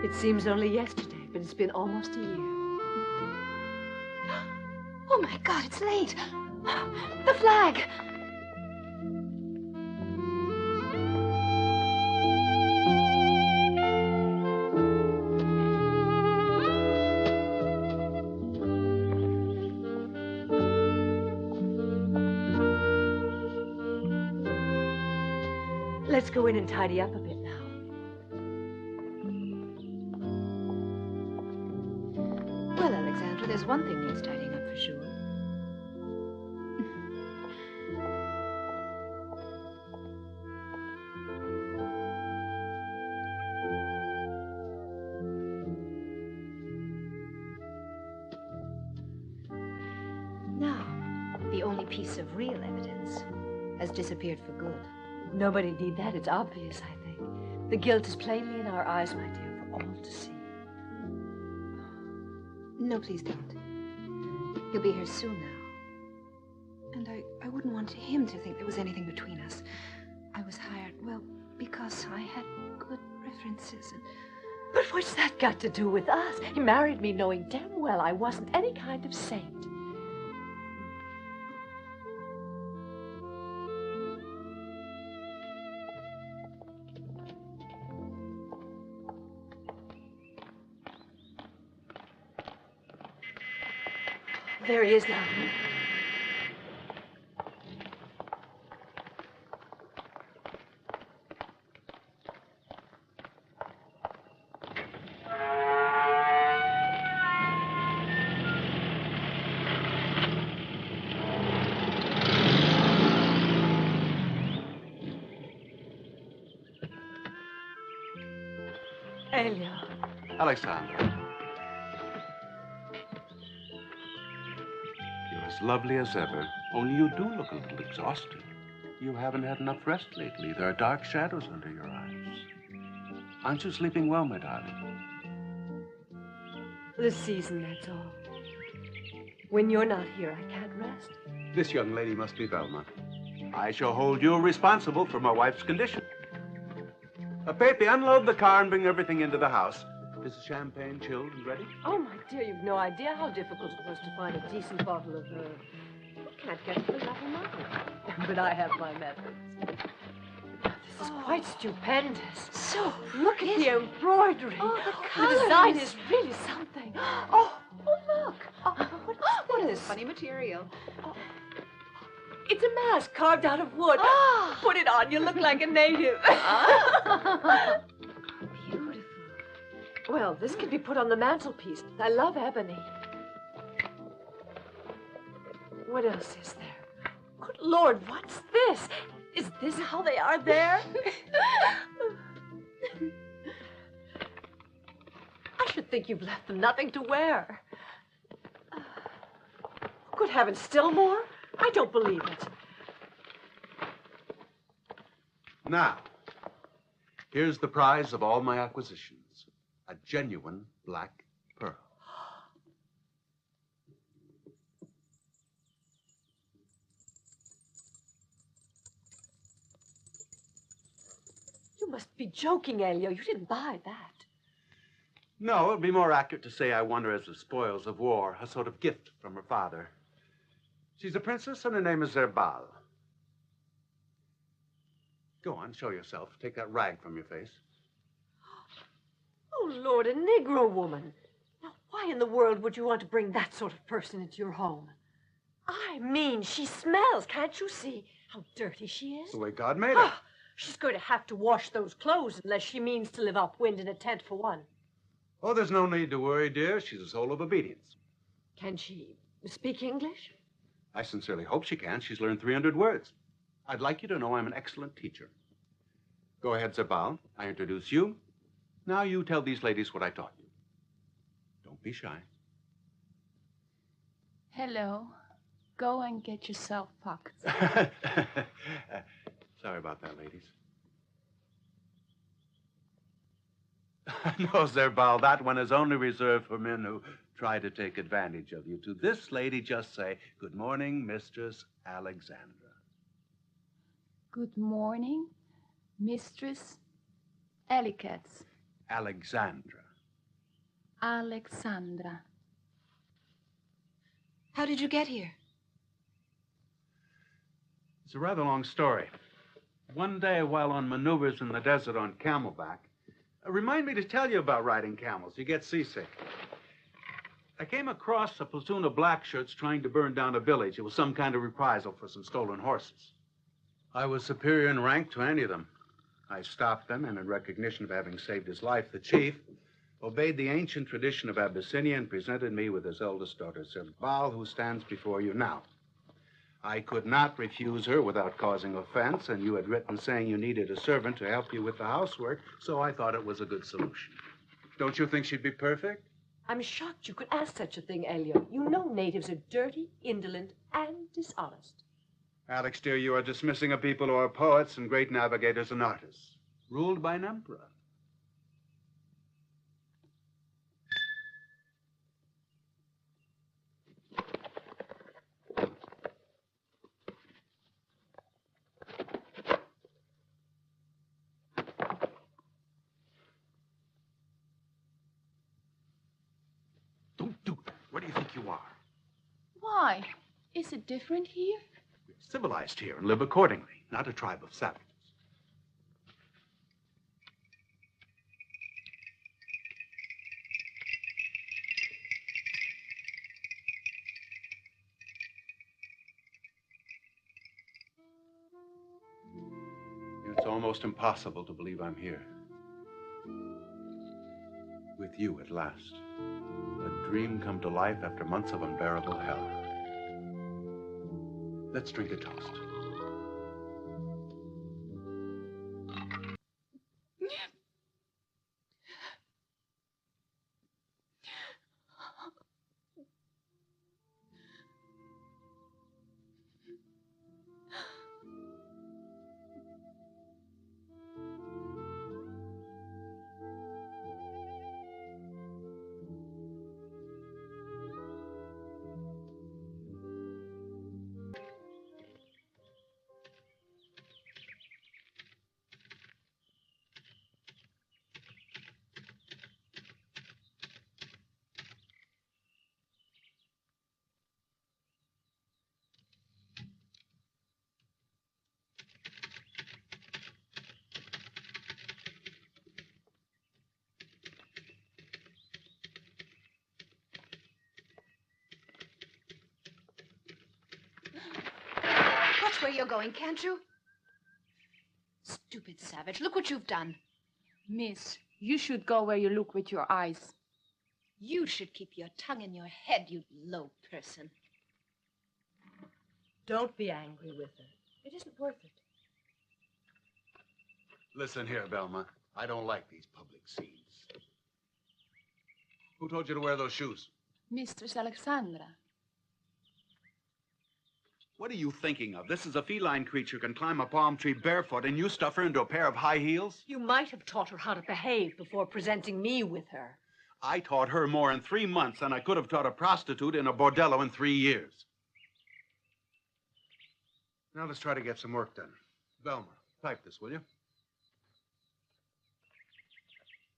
It seems only yesterday, but it's been almost a year. Oh, my God, it's late. The flag. Let's go in and tidy up a bit now. Well, Alexandra, there's one thing needs tidying up for sure. Now, the only piece of real evidence has disappeared for good. Nobody need that. It's obvious, I think. The guilt is plainly in our eyes, my dear, for all to see. No, please don't. He'll be here soon now. And I wouldn't want him to think there was anything between us. I was hired, well, because I had good references and... But what's that got to do with us? He married me knowing damn well I wasn't any kind of saint. There he is now. Elio. Alexandra. You're as lovely as ever, only you do look a little exhausted. You haven't had enough rest lately. There are dark shadows under your eyes. Aren't you sleeping well, my darling? The season, that's all. When you're not here, I can't rest. This young lady must be Velma. I shall hold you responsible for my wife's condition. Pepe, unload the car and bring everything into the house. Is the champagne chilled and ready? Oh, my dear, you've no idea how difficult it was to find a decent bottle of You can't get it for love or money. But I have my methods. This is quite stupendous. So Look at the embroidery. Oh, the design is really something. Oh, look. What is this funny material? Oh, it's a mask carved out of wood. Put it on, you look like a native. Beautiful. Well, this can be put on the mantelpiece. I love ebony. What else is there? Good Lord, what's this? Is this how they are there? I should think you've left them nothing to wear. Good heavens, still more? I don't believe it. Now, here's the prize of all my acquisitions. A genuine black pearl. You must be joking, Elio. You didn't buy that. No, it'd be more accurate to say I won her as the spoils of war, a sort of gift from her father. She's a princess, and her name is Zerbal. Go on, show yourself. Take that rag from your face. Oh, Lord, a Negro woman. Now, why in the world would you want to bring that sort of person into your home? I mean, she smells. Can't you see how dirty she is? It's the way God made her. She's going to have to wash those clothes unless she means to live upwind in a tent for one. Oh, there's no need to worry, dear. She's a soul of obedience. Can she speak English? I sincerely hope she can. She's learned 300 words. I'd like you to know I'm an excellent teacher. Go ahead, Zabal. I introduce you. Now you tell these ladies what I taught you. Don't be shy. Hello. Go and get yourself fucked. Sorry about that, ladies. No, Zerbal, that one is only reserved for men who try to take advantage of you. To this lady, just say, "Good morning, Mistress Alexandra." Good morning, Mistress Elicats. Alexandra. Alexandra. How did you get here? It's a rather long story. One day, while on maneuvers in the desert on camelback, remind me to tell you about riding camels. You get seasick. I came across a platoon of black shirts trying to burn down a village. It was some kind of reprisal for some stolen horses. I was superior in rank to any of them. I stopped them, and in recognition of having saved his life, the chief obeyed the ancient tradition of Abyssinia and presented me with his eldest daughter, Zerbal, who stands before you now. I could not refuse her without causing offense, and you had written saying you needed a servant to help you with the housework, so I thought it was a good solution. Don't you think she'd be perfect? I'm shocked you could ask such a thing, Elio. You know natives are dirty, indolent, and dishonest. Alex, dear, you are dismissing a people who are poets and great navigators and artists, ruled by an emperor. Don't do that. What do you think you are? Why? Is it different here? We're civilized here and live accordingly, not a tribe of savages. It's almost impossible to believe I'm here. With you at last. A dream come to life after months of unbearable hell. Let's drink a toast. Watch where you're going, can't you? Stupid savage. Look what you've done. Miss, you should go where you look with your eyes. You should keep your tongue in your head, you low person. Don't be angry with her. It isn't worth it. Listen here, Belma. I don't like these public scenes. Who told you to wear those shoes? Mistress Alexandra. What are you thinking of? This is a feline creature who can climb a palm tree barefoot, and you stuff her into a pair of high heels? You might have taught her how to behave before presenting me with her. I taught her more in 3 months than I could have taught a prostitute in a bordello in 3 years. Now let's try to get some work done. Velma, type this, will you?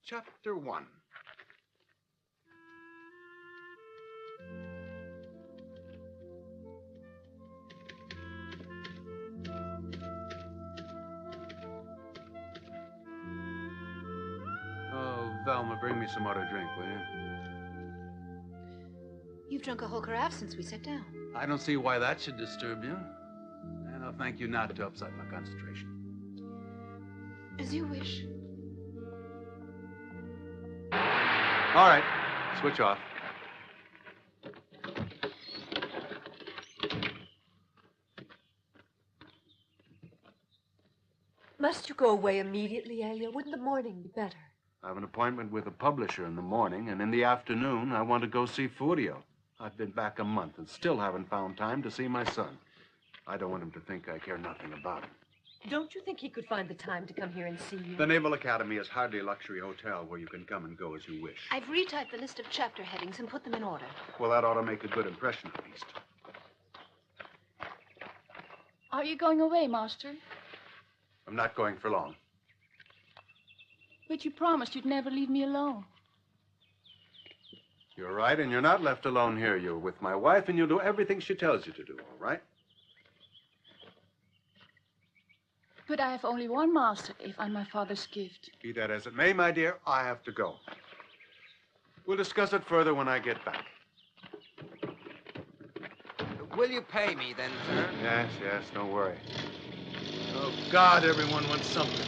Chapter 1. Oh, Velma, bring me some more to drink, will you? You've drunk a whole carafe since we sat down. I don't see why that should disturb you. And I'll thank you not to upset my concentration. As you wish. All right, switch off. Must you go away immediately, Elia? Wouldn't the morning be better? I have an appointment with a publisher in the morning, and in the afternoon, I want to go see Furio. I've been back a month and still haven't found time to see my son. I don't want him to think I care nothing about him. Don't you think he could find the time to come here and see you? The Naval Academy is hardly a luxury hotel where you can come and go as you wish. I've retyped the list of chapter headings and put them in order. Well, that ought to make a good impression, at least. Are you going away, Master? I'm not going for long. But you promised you'd never leave me alone. You're right, and you're not left alone here. You're with my wife, and you'll do everything she tells you to do, all right? But I have only one master if I'm my father's gift. Be that as it may, my dear, I have to go. We'll discuss it further when I get back. Will you pay me then, sir? Yes, don't worry. Oh, God, everyone wants something.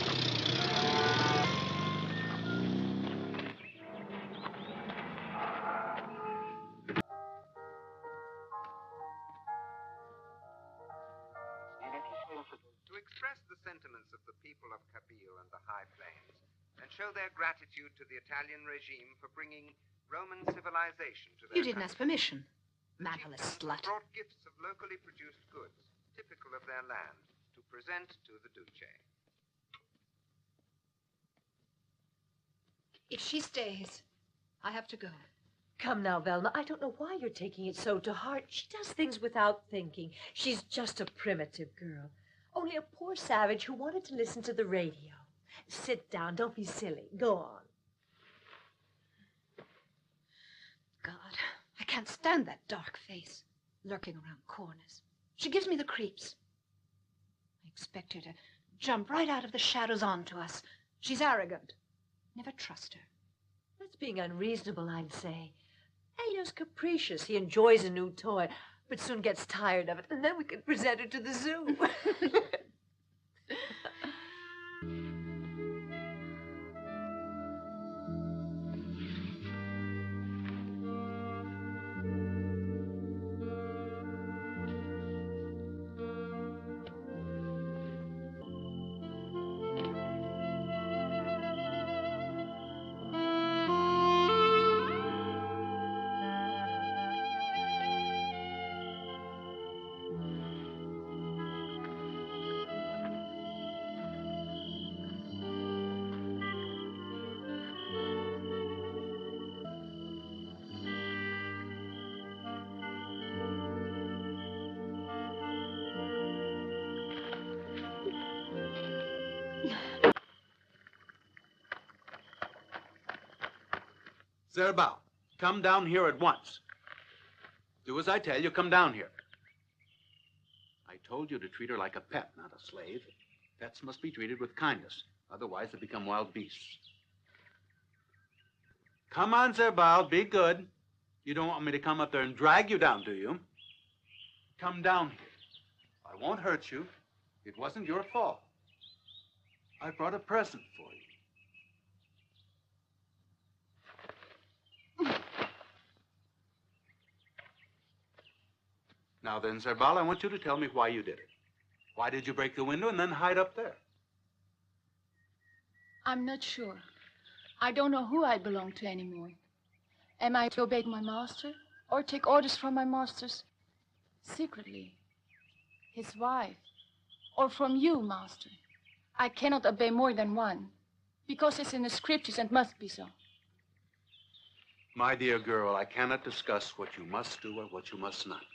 To express the sentiments of the people of Kabyle and the High Plains, and show their gratitude to the Italian regime for bringing Roman civilization to their You didn't ask country. permission, mannerless slut. Brought gifts of locally produced goods, typical of their land, to present to the Duce. If she stays, I have to go. Come now, Velma. I don't know why you're taking it so to heart. She does things without thinking. She's just a primitive girl. Only a poor savage who wanted to listen to the radio. Sit down. Don't be silly. Go on. God, I can't stand that dark face, lurking around corners. She gives me the creeps. I expect her to jump right out of the shadows onto us. She's arrogant. Never trust her. That's being unreasonable, I'd say. Elio's capricious. He enjoys a new toy, but soon gets tired of it, and then we can present her to the zoo. Zerbal, come down here at once. Do as I tell you, come down here. I told you to treat her like a pet, not a slave. Pets must be treated with kindness. Otherwise, they become wild beasts. Come on, Zerbal, be good. You don't want me to come up there and drag you down, do you? Come down here. I won't hurt you. It wasn't your fault. I brought a present for you. Now then, Zerbal, I want you to tell me why you did it. Why did you break the window and then hide up there? I'm not sure. I don't know who I belong to anymore. Am I to obey my master or take orders from my masters secretly? His wife, or from you, master? I cannot obey more than one, because it's in the scriptures and must be so. My dear girl, I cannot discuss what you must do or what you must not do.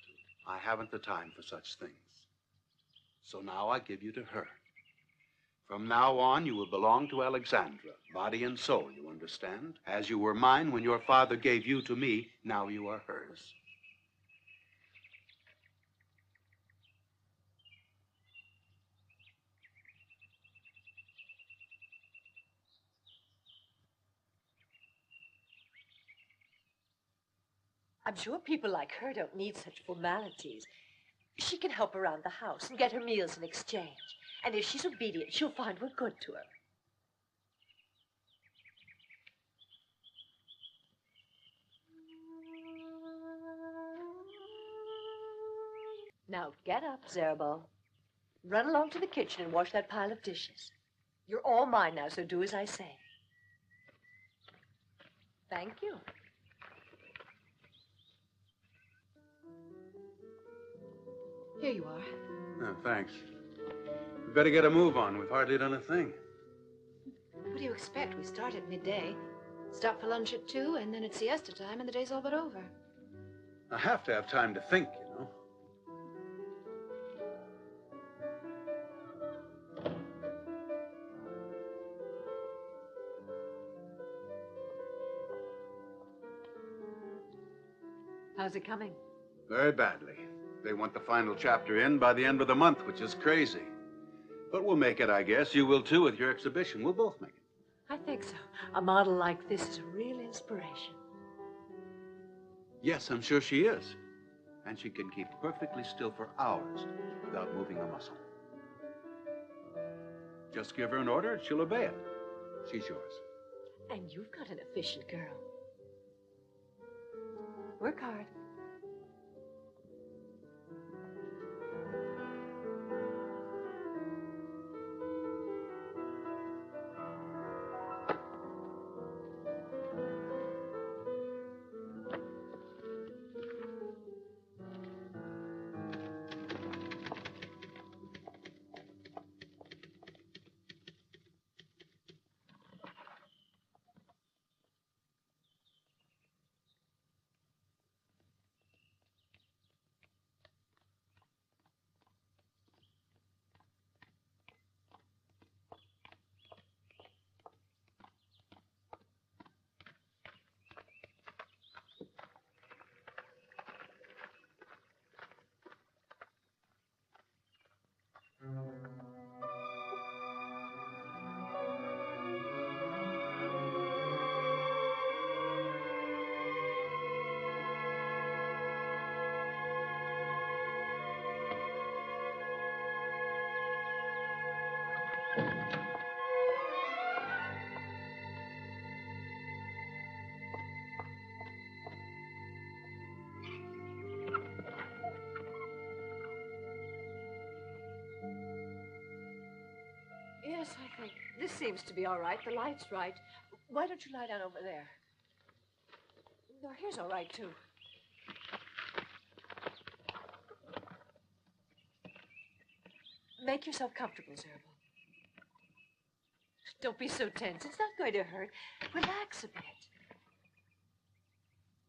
I haven't the time for such things. So now I give you to her. From now on, you will belong to Alexandra, body and soul, you understand? As you were mine when your father gave you to me, now you are hers. I'm sure people like her don't need such formalities. She can help around the house and get her meals in exchange. And if she's obedient, she'll find we're good to her. Now get up, Zerbal. Run along to the kitchen and wash that pile of dishes. You're all mine now, so do as I say. Thank you. Here you are. Oh, thanks. We better get a move on. We've hardly done a thing. What do you expect? We start at midday, stop for lunch at 2, and then it's siesta time, and the day's all but over. I have to have time to think, you know. How's it coming? Very badly. They want the final chapter in by the end of the month, which is crazy. But we'll make it, I guess. You will, too, with your exhibition. We'll both make it. I think so. A model like this is a real inspiration. Yes, I'm sure she is. And she can keep perfectly still for hours without moving a muscle. Just give her an order and she'll obey it. She's yours. And you've got an efficient girl. Work hard. Yes, I think this seems to be all right. The light's right. Why don't you lie down over there? No, here's all right, too. Make yourself comfortable, Zerbal. Don't be so tense. It's not going to hurt. Relax a bit.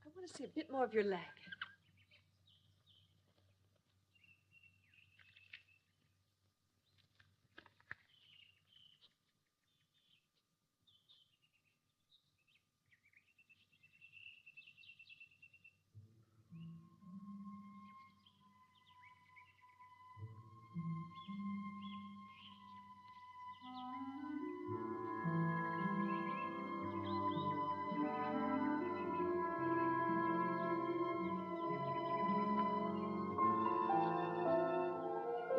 I want to see a bit more of your leg.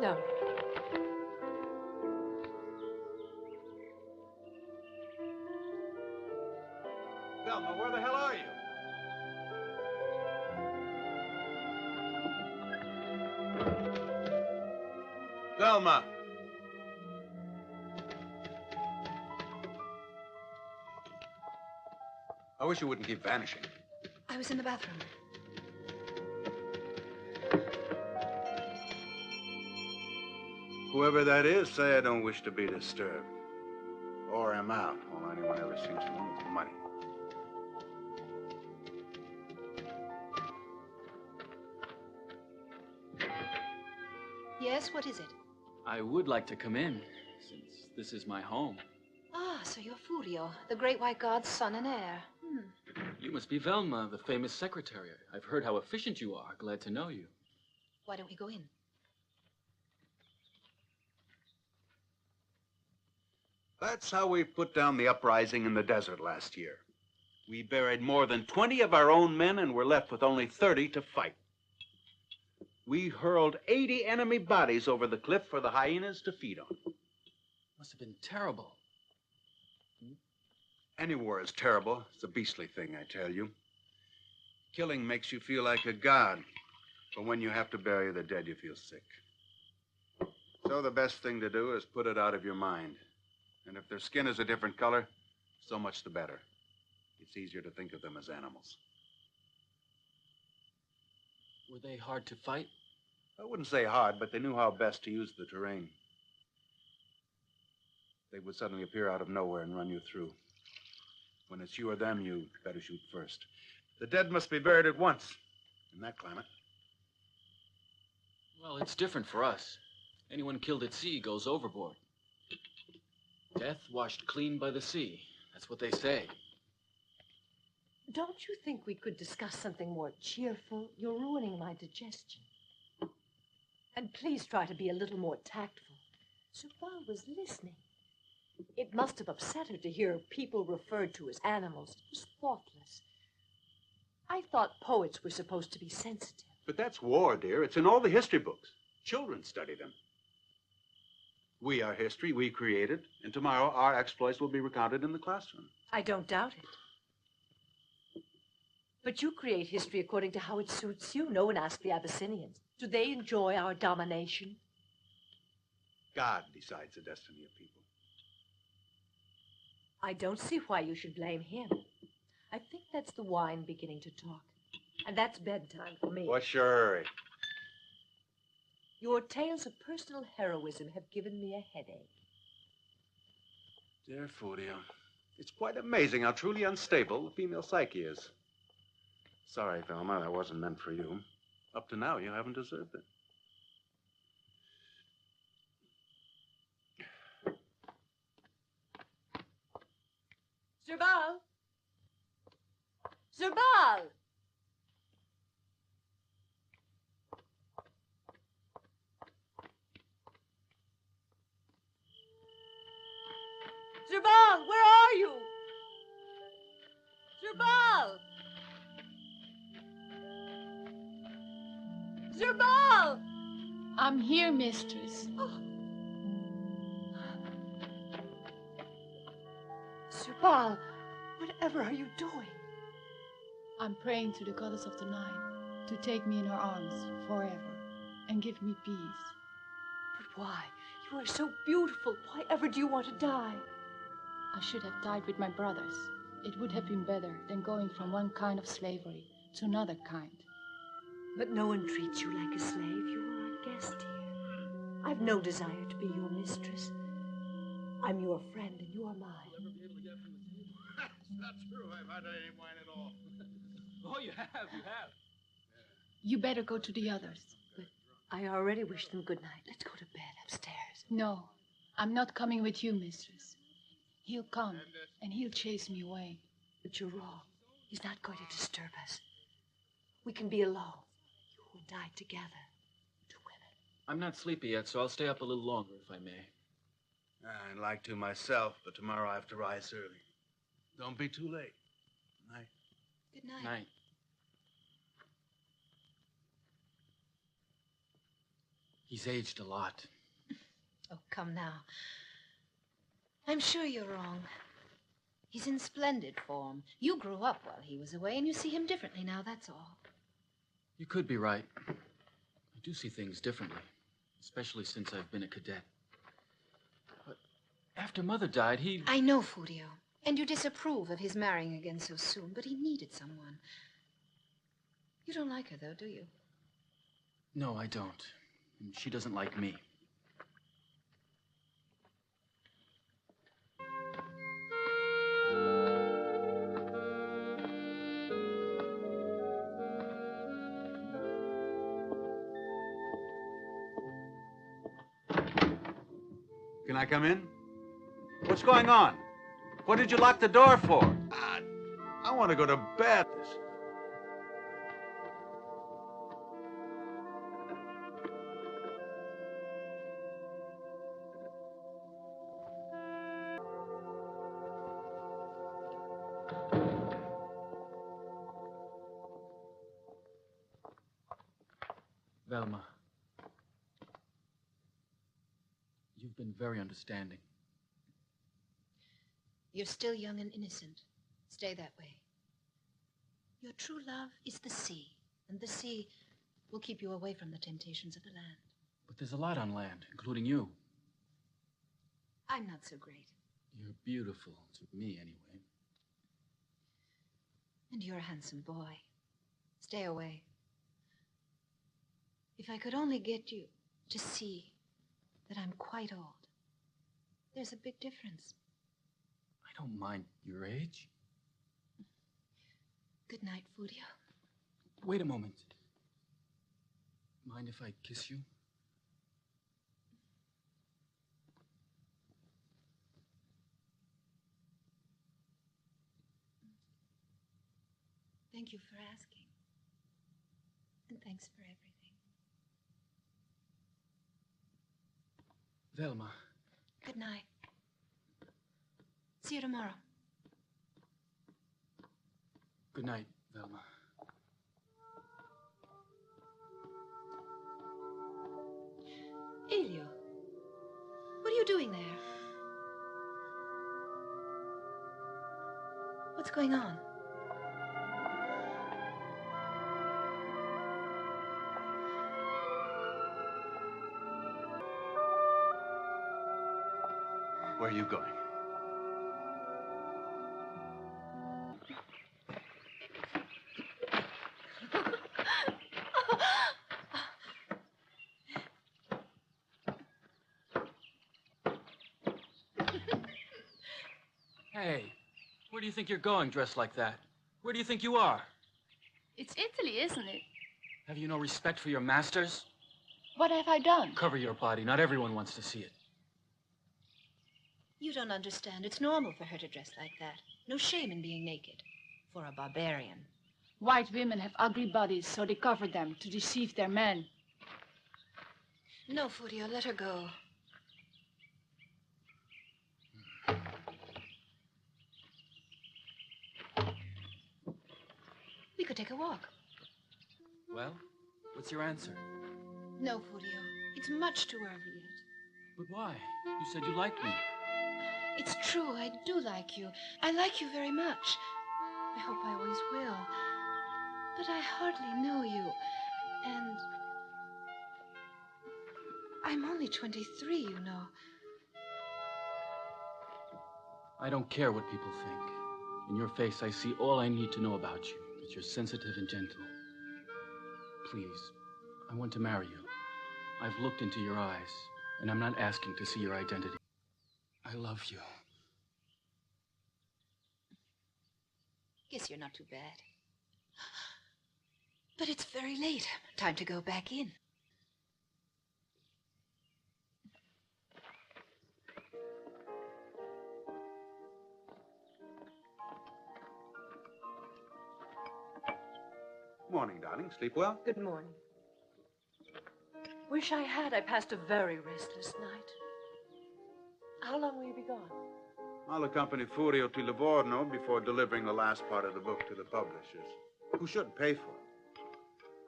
No. Velma, where the hell are you? Velma! I wish you wouldn't keep vanishing. I was in the bathroom. Whoever that is, say I don't wish to be disturbed. Or am out. All anyone ever seems to want is money. Yes, what is it? I would like to come in, since this is my home. Ah, so you're Furio, the great white god's son and heir. You must be Velma, the famous secretary. I've heard how efficient you are. Glad to know you. Why don't we go in? That's how we put down the uprising in the desert last year. We buried more than 20 of our own men and were left with only 30 to fight. We hurled 80 enemy bodies over the cliff for the hyenas to feed on. Must have been terrible. Any war is terrible. It's a beastly thing, I tell you. Killing makes you feel like a god. But when you have to bury the dead, you feel sick. So the best thing to do is put it out of your mind. And if their skin is a different color, so much the better. It's easier to think of them as animals. Were they hard to fight? I wouldn't say hard, but they knew how best to use the terrain. They would suddenly appear out of nowhere and run you through. When it's you or them, you better shoot first. The dead must be buried at once in that climate. Well, it's different for us. Anyone killed at sea goes overboard. Death washed clean by the sea. That's what they say. Don't you think we could discuss something more cheerful? You're ruining my digestion. And please try to be a little more tactful. Subal was listening. It must have upset her to hear people referred to as animals. It was thoughtless. I thought poets were supposed to be sensitive. But that's war, dear. It's in all the history books. Children study them. We are history. We created. And tomorrow our exploits will be recounted in the classroom. I don't doubt it. But you create history according to how it suits you. No one asked the Abyssinians. Do they enjoy our domination? God decides the destiny of people. I don't see why you should blame him. I think that's the wine beginning to talk. And that's bedtime for me. What's your hurry? Your tales of personal heroism have given me a headache. Dear Furio, it's quite amazing how truly unstable the female psyche is. Sorry, Velma, that wasn't meant for you. Up to now, you haven't deserved it. Subal! Subal! Subal, where are you? Subal! Subal! I'm here, mistress. Subal, whatever are you doing? I'm praying to the goddess of the night to take me in her arms forever and give me peace. But why? You are so beautiful. Why ever do you want to die? I should have died with my brothers. It would have been better than going from one kind of slavery to another kind. But no one treats you like a slave. You are our guest here. I've no desire to be your mistress. I'm your friend and you are mine. That's not true. I've had any wine at all. Oh, you have. You better go to the others. But I already wished them good night. Let's go to bed upstairs. No, I'm not coming with you, mistress. He'll come, and he'll chase me away. But you're wrong. He's not going to disturb us. We can be alone. You will die together. Two women. I'm not sleepy yet, so I'll stay up a little longer, if I may. I'd like to myself, but tomorrow I have to rise early. Don't be too late. Night. Good night. Night. He's aged a lot. Oh, come now. I'm sure you're wrong. He's in splendid form. You grew up while he was away, and you see him differently now, that's all. You could be right. I do see things differently, especially since I've been a cadet. But after Mother died, he... I know, Furio. And you disapprove of his marrying again so soon, but he needed someone. You don't like her, though, do you? No, I don't. And she doesn't like me. Can I come in? What's going on? What did you lock the door for? I want to go to bed. Velma, you've been very understanding. You're still young and innocent. Stay that way. Your true love is the sea, and the sea will keep you away from the temptations of the land. But there's a lot on land, including you. I'm not so great. You're beautiful, to me anyway. And you're a handsome boy. Stay away. If I could only get you to see that I'm quite old. There's a big difference. I don't mind your age. Good night, Furio. Wait a moment. Mind if I kiss you? Thank you for asking. And thanks for everything. Velma. Good night. See you tomorrow. Good night, Velma. Elio, what are you doing there? What's going on? Where are you going? Hey, where do you think you're going dressed like that? Where do you think you are? It's Italy, isn't it? Have you no respect for your masters? What have I done? Cover your body. Not everyone wants to see it. You don't understand. It's normal for her to dress like that. No shame in being naked. For a barbarian. White women have ugly bodies, so they cover them to deceive their men. No, Furio, let her go. We could take a walk. Well, what's your answer? No, Furio. It's much too early yet. But why? You said you liked me. It's true, I do like you. I like you very much. I hope I always will. But I hardly know you. And I'm only 23, you know. I don't care what people think. In your face, I see all I need to know about you. That you're sensitive and gentle. Please, I want to marry you. I've looked into your eyes, and I'm not asking to see your identity. I love you. Guess you're not too bad. But it's very late. Time to go back in. Morning, darling. Sleep well? Good morning. Wish I had. I passed a very restless night. How long will you be gone? I'll accompany Furio to Livorno before delivering the last part of the book to the publishers, who shouldn't pay for it.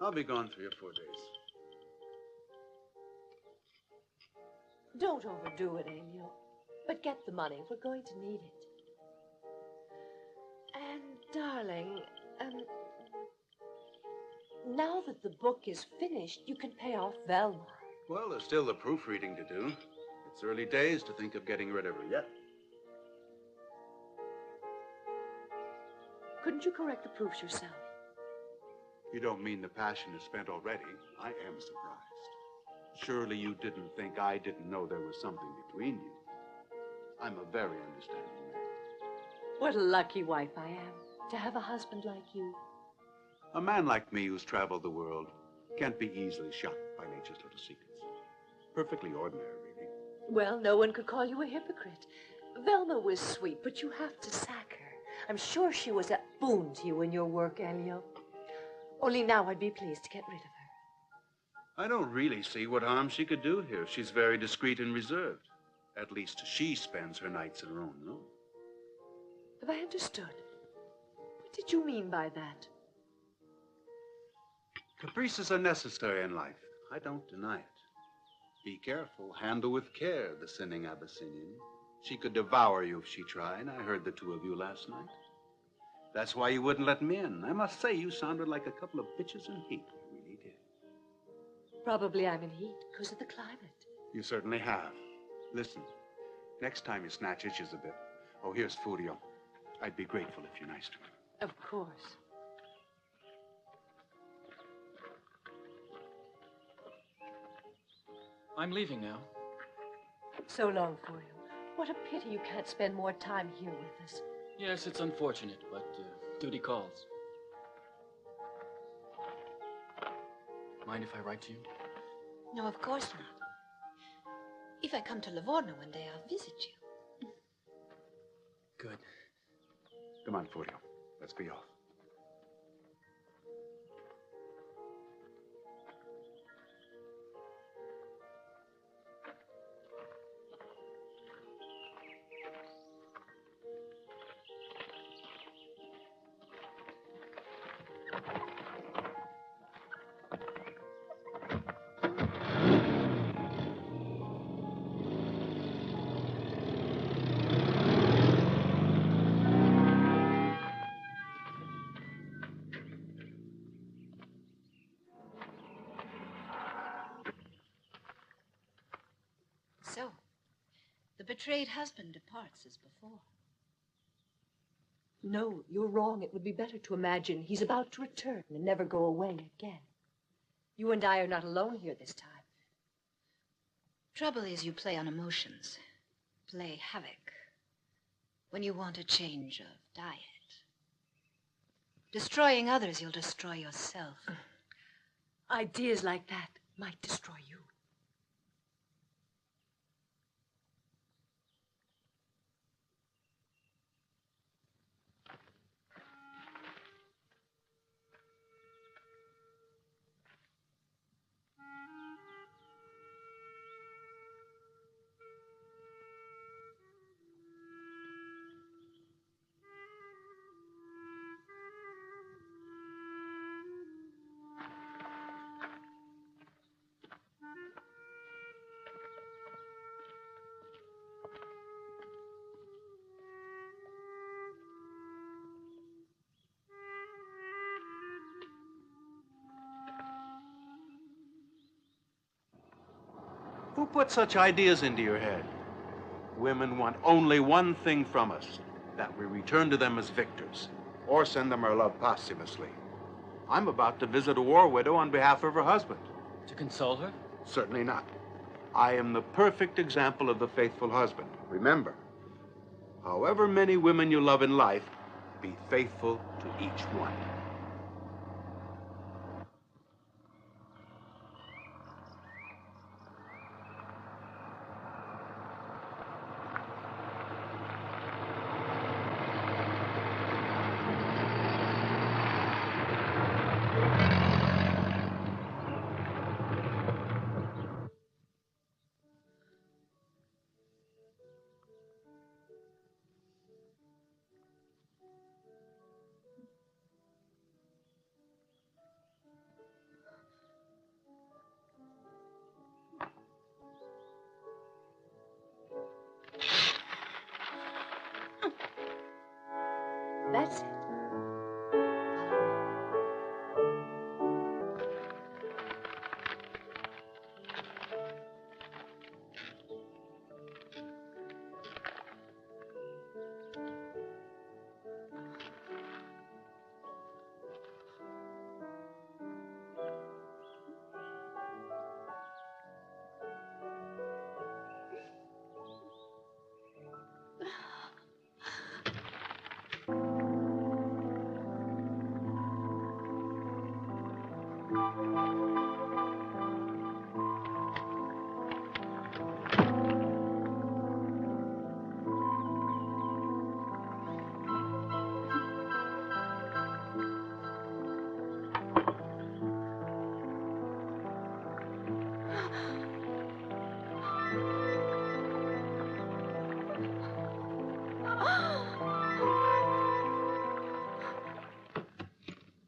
I'll be gone 3 or 4 days. Don't overdo it, Elio. But get the money. We're going to need it. And, darling, now that the book is finished, you can pay off Velma. Well, there's still the proofreading to do. It's early days to think of getting rid of her yet. Couldn't you correct the proofs yourself? You don't mean the passion is spent already? I am surprised. Surely you didn't think I didn't know there was something between you. I'm a very understanding man. What a lucky wife I am to have a husband like you. A man like me who's traveled the world can't be easily shocked by nature's little secrets. Perfectly ordinary, really. Well, no one could call you a hypocrite. Velma was sweet, but you have to sack her. I'm sure she was a boon to you in your work, Elio. Only now I'd be pleased to get rid of her. I don't really see what harm she could do here. She's very discreet and reserved. At least she spends her nights at her own room. Have I understood? What did you mean by that? Caprices are necessary in life. I don't deny it. Be careful. Handle with care the sinning Abyssinian. She could devour you if she tried. I heard the two of you last night. That's why you wouldn't let me in. I must say, you sounded like a couple of bitches in heat. You really did. Probably I'm in heat because of the climate. You certainly have. Listen, next time you snatch itches a bit. Oh, here's Furio. I'd be grateful if you're nice to him. Of course. I'm leaving now. So long for you. What a pity you can't spend more time here with us. Yes, it's unfortunate, but duty calls. Mind if I write to you? No, of course not. If I come to Livorno one day, I'll visit you. Good. Come on, Furio. Let's be off. So, the betrayed husband departs as before. No, you're wrong. It would be better to imagine he's about to return and never go away again. You and I are not alone here this time. Trouble is you play on emotions, play havoc, when you want a change of diet. Destroying others, you'll destroy yourself. Ideas like that might destroy you. Who put such ideas into your head? Women want only one thing from us, that we return to them as victors, or send them our love posthumously. I'm about to visit a war widow on behalf of her husband. To console her? Certainly not. I am the perfect example of the faithful husband. Remember, however many women you love in life, be faithful to each one. That's it.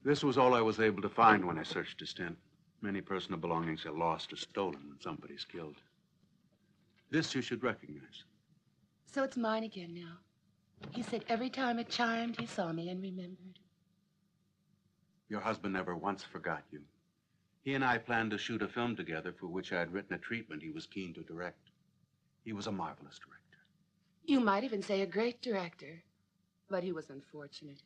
This was all I was able to find when I searched his tent. Many personal belongings are lost or stolen when somebody's killed. This you should recognize. So it's mine again now. He said every time it chimed, he saw me and remembered. Your husband never once forgot you. He and I planned to shoot a film together for which I had written a treatment he was keen to direct. He was a marvelous director. You might even say a great director. But he was unfortunate.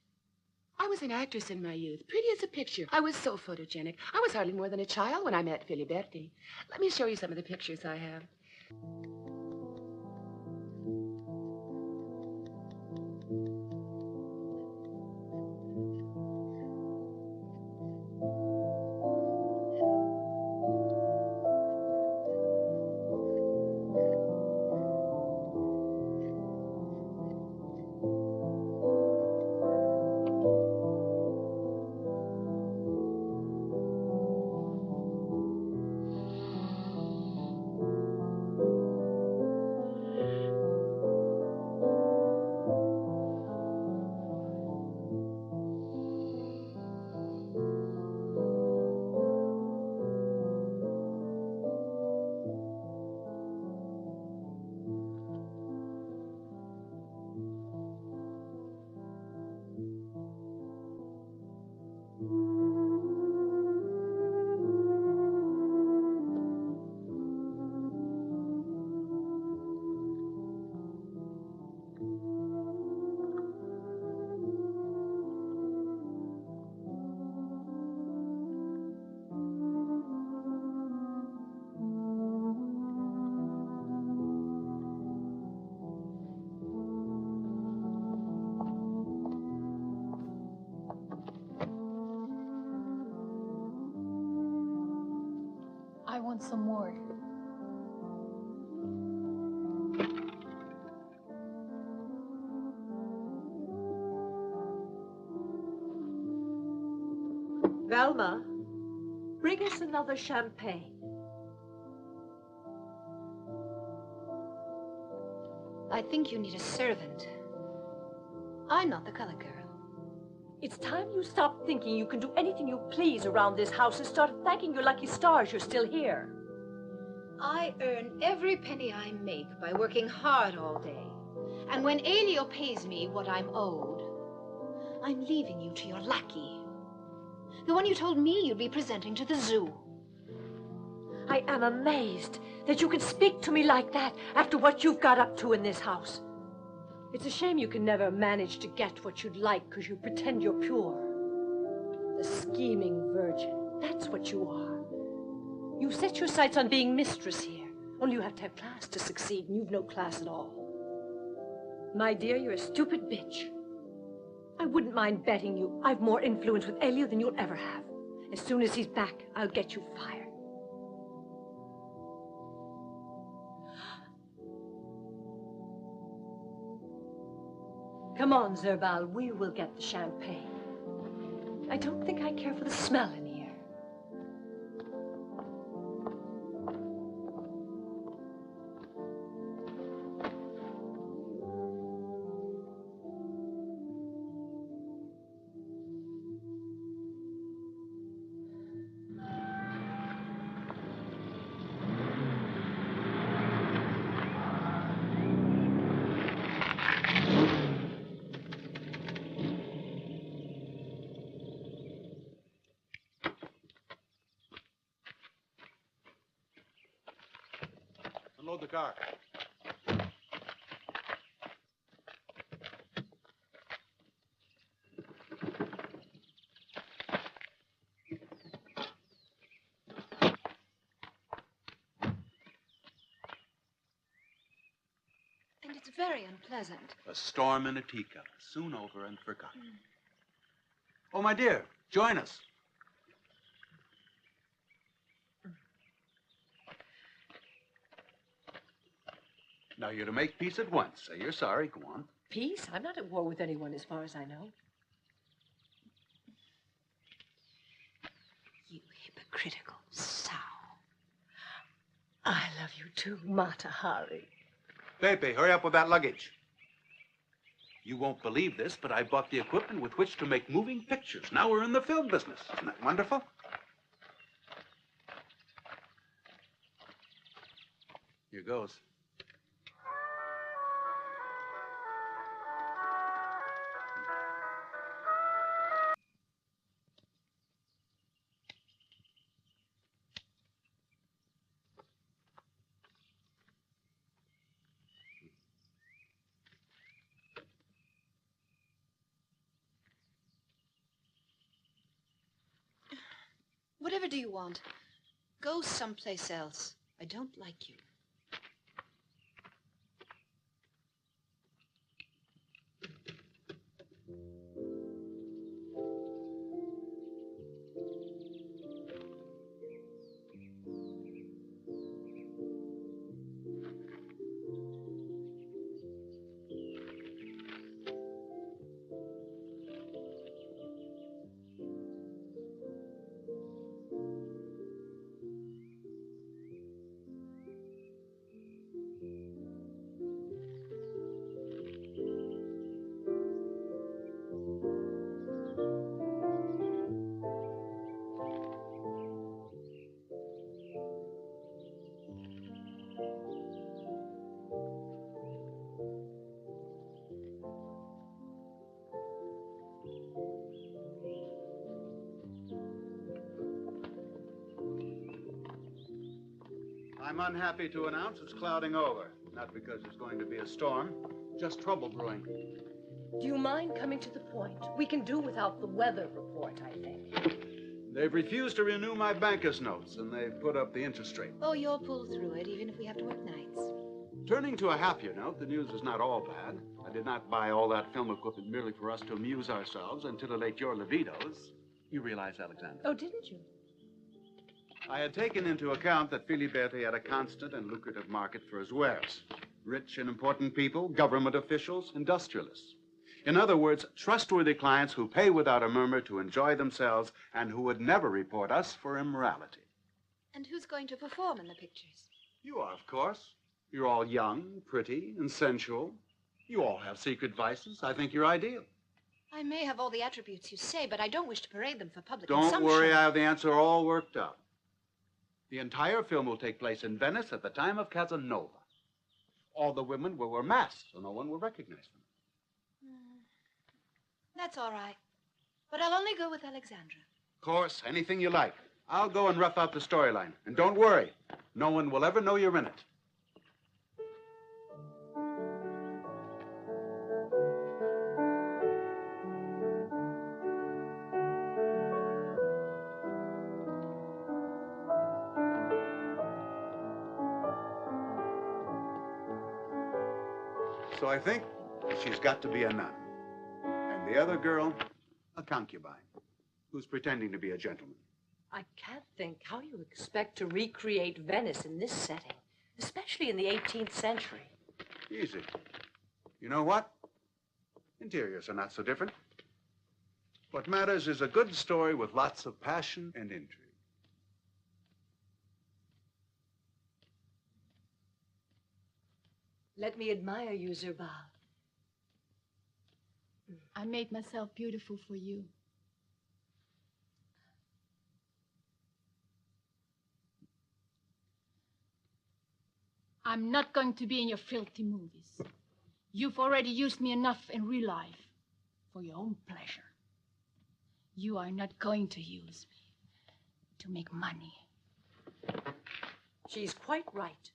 I was an actress in my youth, pretty as a picture. I was so photogenic. I was hardly more than a child when I met Filiberti. Let me show you some of the pictures I have. I want some more. Velma, bring us another champagne. I think you need a servant. I'm not the color girl. It's time you stopped thinking you can do anything you please around this house and started thanking your lucky stars you're still here. I earn every penny I make by working hard all day. And when Elio pays me what I'm owed, I'm leaving you to your lackey. The one you told me you'd be presenting to the zoo. I am amazed that you can speak to me like that after what you've got up to in this house. It's a shame you can never manage to get what you'd like because you pretend you're pure. The scheming virgin, that's what you are. You set your sights on being mistress here. Only you have to have class to succeed, and you've no class at all. My dear, you're a stupid bitch. I wouldn't mind betting you I've more influence with Elio than you'll ever have. As soon as he's back, I'll get you fired. Come on, Zerbal, we will get the champagne. I don't think I care for the smell in here. Unload the car. And it's very unpleasant. A storm in a teacup, soon over and forgotten. Oh, my dear, join us. Now, you're to make peace at once. Say you're sorry. Go on. Peace? I'm not at war with anyone as far as I know. You hypocritical sow. I love you too, Mata Hari. Pepe, hurry up with that luggage. You won't believe this, but I bought the equipment with which to make moving pictures. Now we're in the film business. Isn't that wonderful? Here goes. Whatever do you want? Go someplace else. I don't like you. I'm unhappy to announce it's clouding over. Not because there's going to be a storm, just trouble brewing. Do you mind coming to the point? We can do without the weather report, I think. They've refused to renew my banker's notes, and they've put up the interest rate. Oh, you'll pull through it, even if we have to work nights. Turning to a happier note, the news is not all bad. I did not buy all that film equipment merely for us to amuse ourselves and titillate your libidos. You realize, Alexander? Oh, didn't you? I had taken into account that Filiberti had a constant and lucrative market for his wares. Rich and important people, government officials, industrialists. In other words, trustworthy clients who pay without a murmur to enjoy themselves and who would never report us for immorality. And who's going to perform in the pictures? You are, of course. You're all young, pretty, and sensual. You all have secret vices. I think you're ideal. I may have all the attributes you say, but I don't wish to parade them for public Don't consumption. worry, I have the answer all worked out. The entire film will take place in Venice at the time of Casanova. All the women will wear masks, so no one will recognize them. That's all right. But I'll only go with Alexandra. Of course, anything you like. I'll go and rough out the storyline. And don't worry, no one will ever know you're in it. So I think she's got to be a nun. And the other girl, a concubine, who's pretending to be a gentleman. I can't think how you expect to recreate Venice in this setting, especially in the 18th century. Easy. You know what? Interiors are not so different. What matters is a good story with lots of passion and intrigue. Let me admire you, Zerbal. I made myself beautiful for you. I'm not going to be in your filthy movies. You've already used me enough in real life for your own pleasure. You are not going to use me to make money. She's quite right.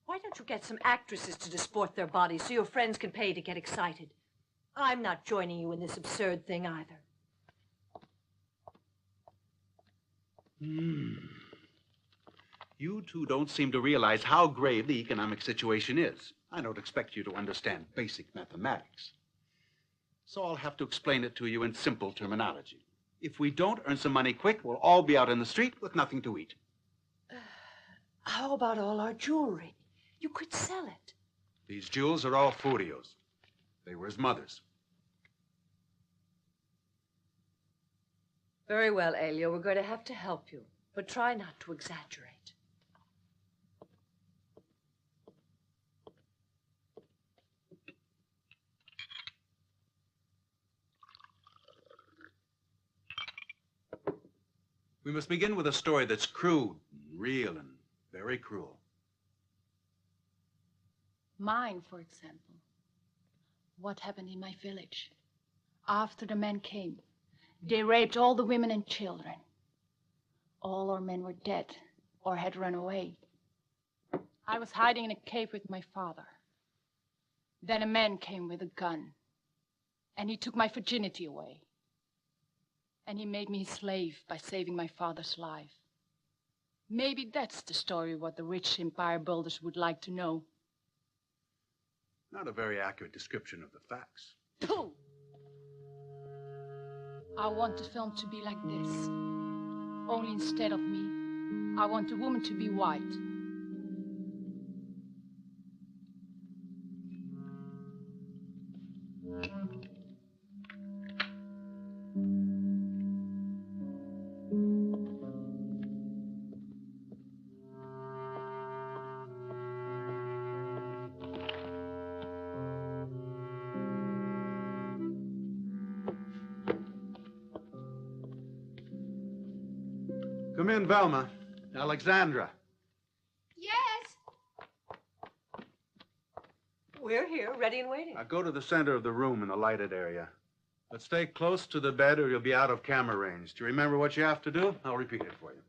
Why don't you get some actresses to disport their bodies so your friends can pay to get excited? I'm not joining you in this absurd thing either. You two don't seem to realize how grave the economic situation is. I don't expect you to understand basic mathematics. So I'll have to explain it to you in simple terminology. If we don't earn some money quick, we'll all be out in the street with nothing to eat. How about all our jewelry? You could sell it. These jewels are all Furio's. They were his mother's. Very well, Elio. We're going to have to help you, but try not to exaggerate. We must begin with a story that's crude, and real, and very cruel. Mine, for example. What happened in my village? After the men came, they raped all the women and children. All our men were dead or had run away. I was hiding in a cave with my father. Then a man came with a gun, and he took my virginity away. And he made me his slave by saving my father's life. Maybe that's the story what the rich empire builders would like to know. Not a very accurate description of the facts. Pooh! I want the film to be like this. Only instead of me, I want the woman to be white. Come in, Velma. Alexandra. Yes. We're here, ready and waiting. Now go to the center of the room in the lighted area. But stay close to the bed or you'll be out of camera range. Do you remember what you have to do? I'll repeat it for you.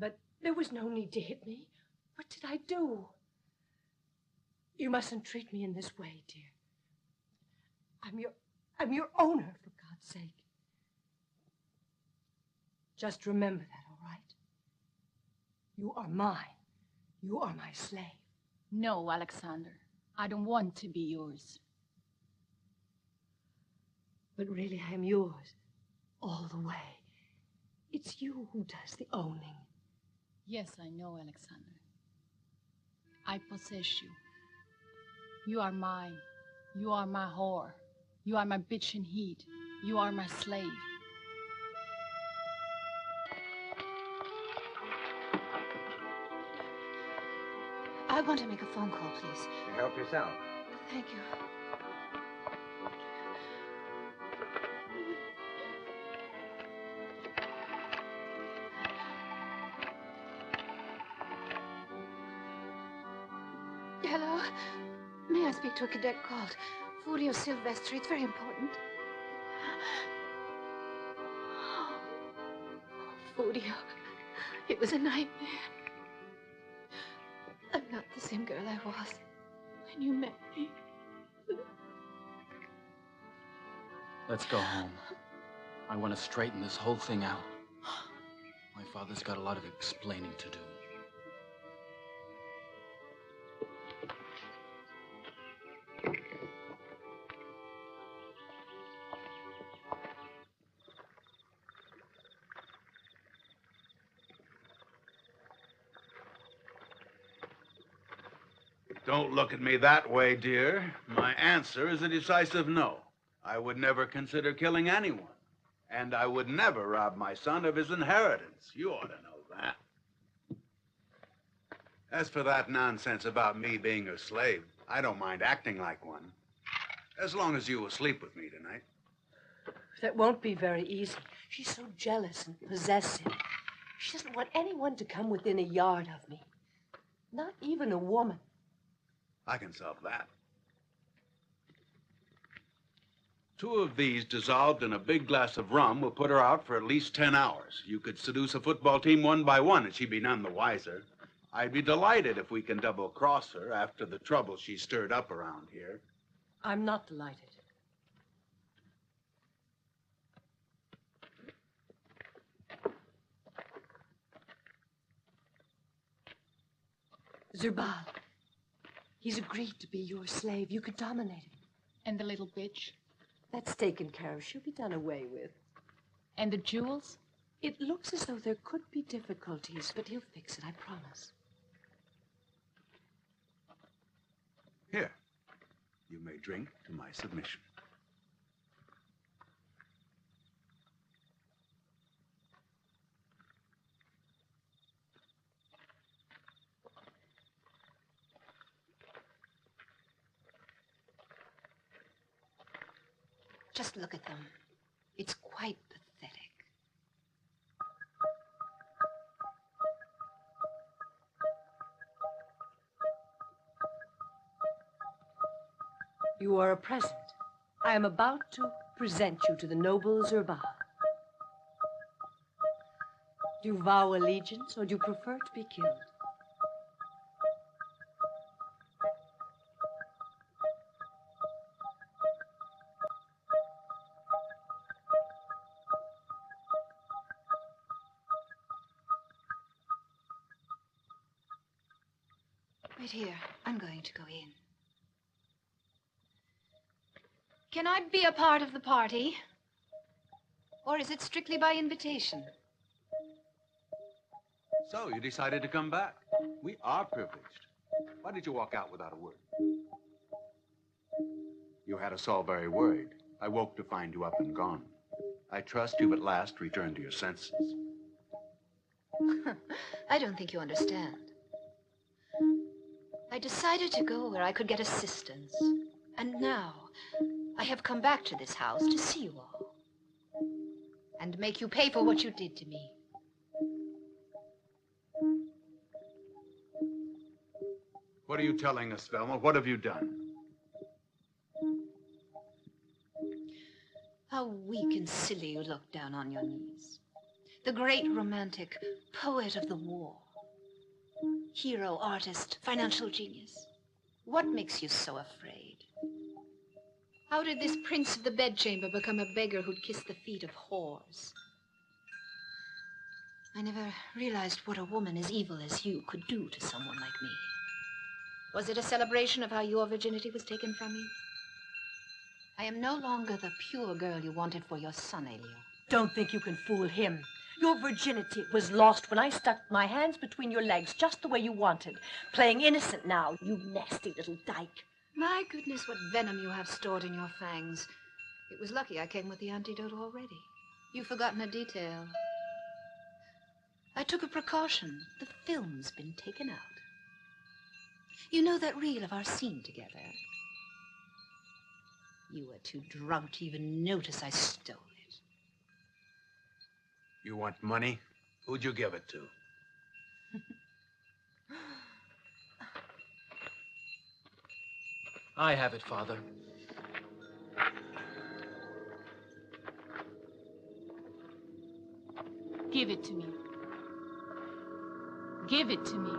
But there was no need to hit me. What did I do? You mustn't treat me in this way, dear. I'm your owner, for God's sake. Just remember that, all right? You are mine. You are my slave. No, Alexander. I don't want to be yours. But really, I am yours. All the way. It's you who does the owning. Yes, I know, Alexander. I possess you. You are mine. You are my whore. You are my bitch in heat. You are my slave. I want to make a phone call, please. Help yourself. Thank you. Hello? May I speak to a cadet called Furio Silvestri? It's very important. Furio, it was a nightmare. I'm not the same girl I was when you met me. Let's go home. I want to straighten this whole thing out. My father's got a lot of explaining to do. Don't look at me that way, dear. My answer is a decisive no. I would never consider killing anyone. And I would never rob my son of his inheritance. You ought to know that. As for that nonsense about me being a slave, I don't mind acting like one. As long as you will sleep with me tonight. That won't be very easy. She's so jealous and possessive. She doesn't want anyone to come within a yard of me. Not even a woman. I can solve that. 2 of these dissolved in a big glass of rum will put her out for at least 10 hours. You could seduce a football team one by one and she'd be none the wiser. I'd be delighted if we can double-cross her after the trouble she stirred up around here. I'm not delighted. Zerbal. He's agreed to be your slave. You could dominate him. And the little bitch? That's taken care of. She'll be done away with. And the jewels? It looks as though there could be difficulties, but he'll fix it, I promise. Here. You may drink to my submission. Just look at them. It's quite pathetic. You are a present. I am about to present you to the noble Zerbal. Do you vow allegiance, or do you prefer to be killed? Wait here. I'm going to go in. Can I be a part of the party? Or is it strictly by invitation? So, you decided to come back. We are privileged. Why did you walk out without a word? You had us all very worried. I woke to find you up and gone. I trust you've at last returned to your senses. I don't think you understand. I decided to go where I could get assistance. And now, I have come back to this house to see you all. And make you pay for what you did to me. What are you telling us, Velma? What have you done? How weak and silly you look down on your knees. The great romantic, poet of the war. Hero, artist, financial genius. What makes you so afraid? How did this prince of the bedchamber become a beggar who'd kiss the feet of whores? I never realized what a woman as evil as you could do to someone like me. Was it a celebration of how your virginity was taken from you? I am no longer the pure girl you wanted for your son, Elio. Don't think you can fool him. Your virginity was lost when I stuck my hands between your legs just the way you wanted. Playing innocent now, you nasty little dyke. My goodness, what venom you have stored in your fangs. It was lucky I came with the antidote already. You've forgotten a detail. I took a precaution. The film's been taken out. You know that reel of our scene together? You were too drunk to even notice I stole it. You want money? Who'd you give it to? I have it, Father. Give it to me. Give it to me.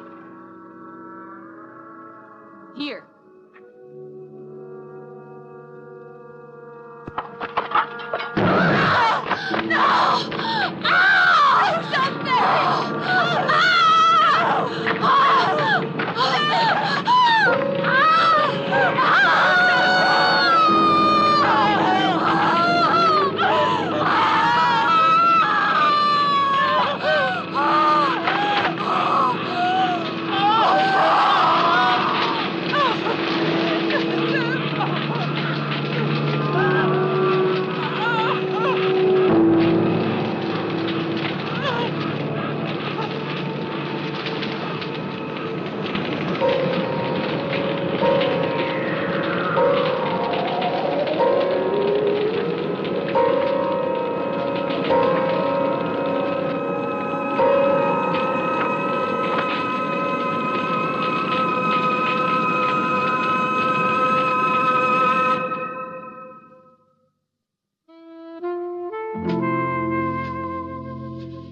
Here.